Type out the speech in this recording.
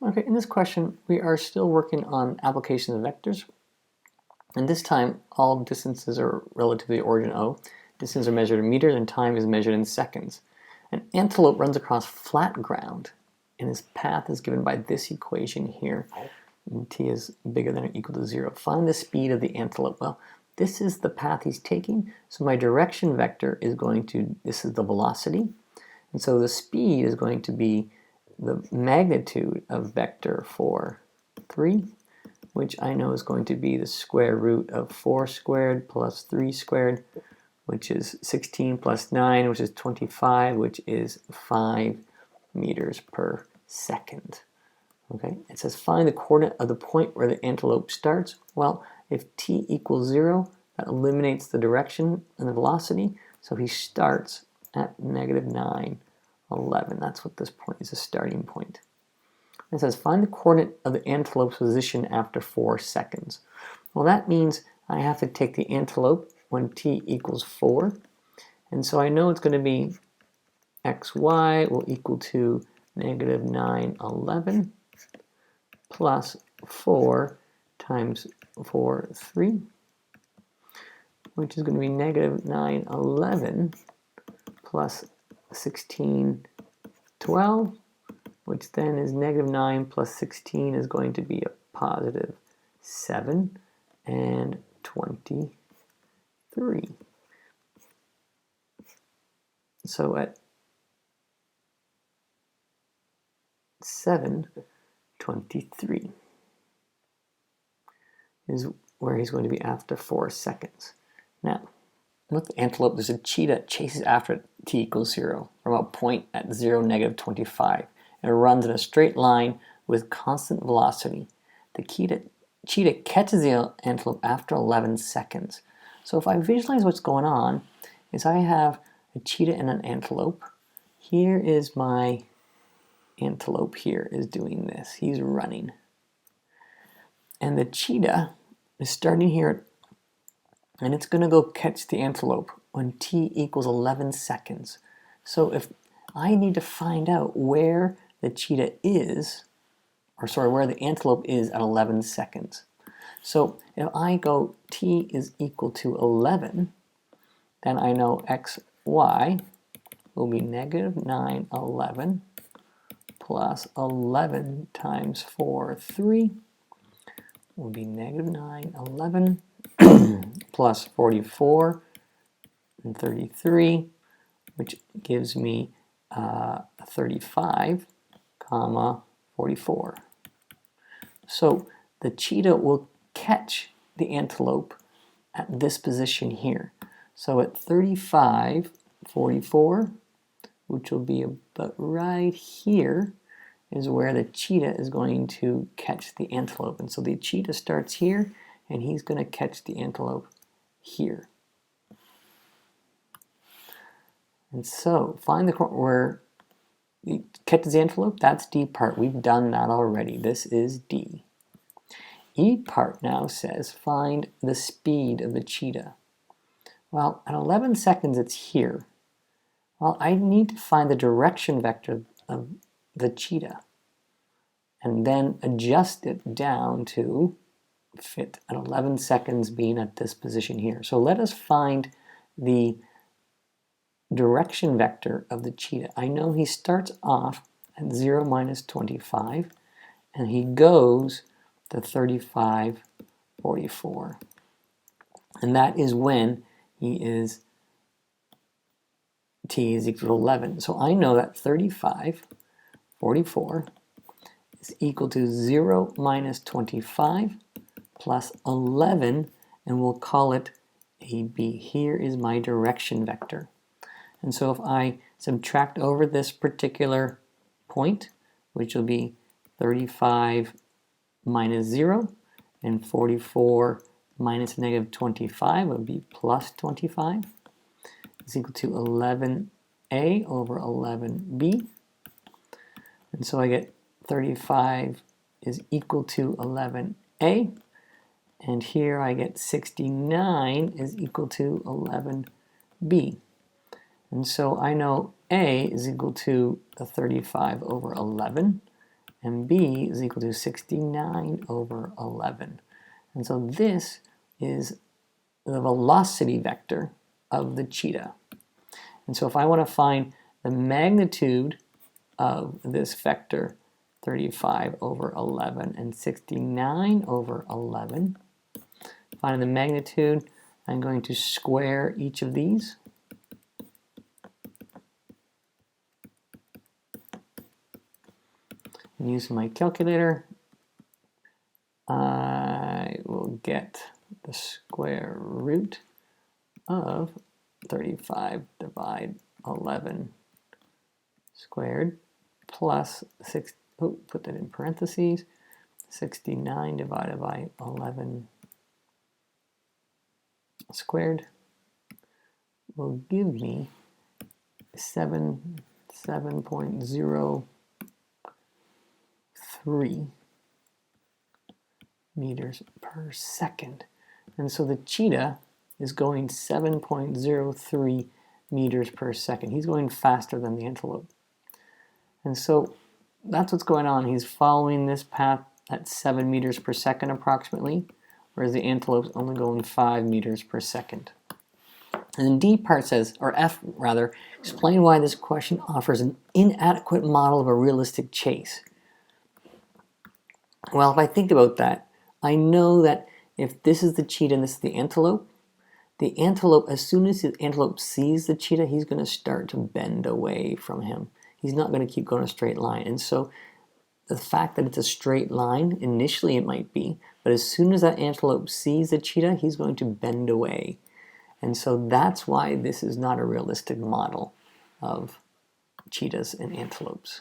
Okay, in this question, we are still working on applications of vectors. And this time, all distances are relative to the origin O. Distances are measured in meters, and time is measured in seconds. An antelope runs across flat ground, and his path is given by this equation here. And t is bigger than or equal to 0. Find the speed of the antelope. Well, this is the path he's taking, so my direction vector is going to, this is the velocity, and so the speed is going to be the magnitude of vector 4, 3, which I know is going to be the square root of 4 squared plus 3 squared, which is 16 plus 9, which is 25, which is 5 meters per second. Okay, it says find the coordinate of the point where the antelope starts. Well, if t equals 0, that eliminates the direction and the velocity, so he starts at -9, 11. That's what this point is, a starting point. It says find the coordinate of the antelope's position after 4 seconds. Well, that means I have to take the antelope when t equals 4, and so I know it's going to be xy will equal to -9, 11 plus 4 times 4, 3, which is going to be -9, 11 plus 16, 12, which then is -9 plus 16 is going to be a positive 7 and 23. So at 7:23 is where he's going to be after 4 seconds. Now, with the antelope, there's a cheetah chases after it t equals 0 from a point at 0, -25. And it runs in a straight line with constant velocity. The cheetah catches the antelope after 11 seconds. So if I visualize what's going on, is I have a cheetah and an antelope. Here is my antelope here is doing this. He's running. And the cheetah is starting here, and it's going to go catch the antelope when t equals 11 seconds. So if I need to find out where the cheetah is, or sorry, where the antelope is at 11 seconds. So if I go t is equal to 11, then I know xy will be -9, 11 plus 11 times 4, 3 will be -9, 11 plus 44 and 33, which gives me 35, 44. So the cheetah will catch the antelope at this position here. So at 35, 44, which will be about right here, is where the cheetah is going to catch the antelope. And so the cheetah starts here, and he's going to catch the antelope here. And so find the where he catches the antelope. That's D part. We've done that already. This is D. E part now says find the speed of the cheetah. Well, at 11 seconds it's here. Well, I need to find the direction vector of the cheetah and then adjust it down to fit at 11 seconds being at this position here. So let us find the direction vector of the cheetah. I know he starts off at 0, -25, and he goes to 35, 44. And that is when he is t is equal to 11. So I know that 35, 44 is equal to 0 -25 plus 11, and we'll call it AB. Here is my direction vector. And so if I subtract over this particular point, which will be 35 minus 0, and 44 minus -25 would be plus 25, is equal to 11a over 11b. And so I get 35 is equal to 11a. And here I get 69 is equal to 11b. And so I know A is equal to 35 over 11, and b is equal to 69 over 11. And so this is the velocity vector of the cheetah. And so if I want to find the magnitude of this vector, 35 over 11 and 69 over 11, finding the magnitude, I'm going to square each of these. And using my calculator, I will get the square root of 35 divided 11 squared plus 6, put that in parentheses, 69 divided by 11 squared will give me 7.03 meters per second. And so the cheetah is going 7.03 meters per second. He's going faster than the antelope. And so that's what's going on. He's following this path at 7 meters per second approximately, whereas the antelope's only going 5 meters per second. And then D part says, or F rather, explain why this question offers an inadequate model of a realistic chase. Well, if I think about that, I know that if this is the cheetah and this is the antelope, as soon as the antelope sees the cheetah, he's going to start to bend away from him. He's not going to keep going a straight line. And so the fact that it's a straight line, initially it might be, but as soon as that antelope sees the cheetah, he's going to bend away. And so that's why this is not a realistic model of cheetahs and antelopes.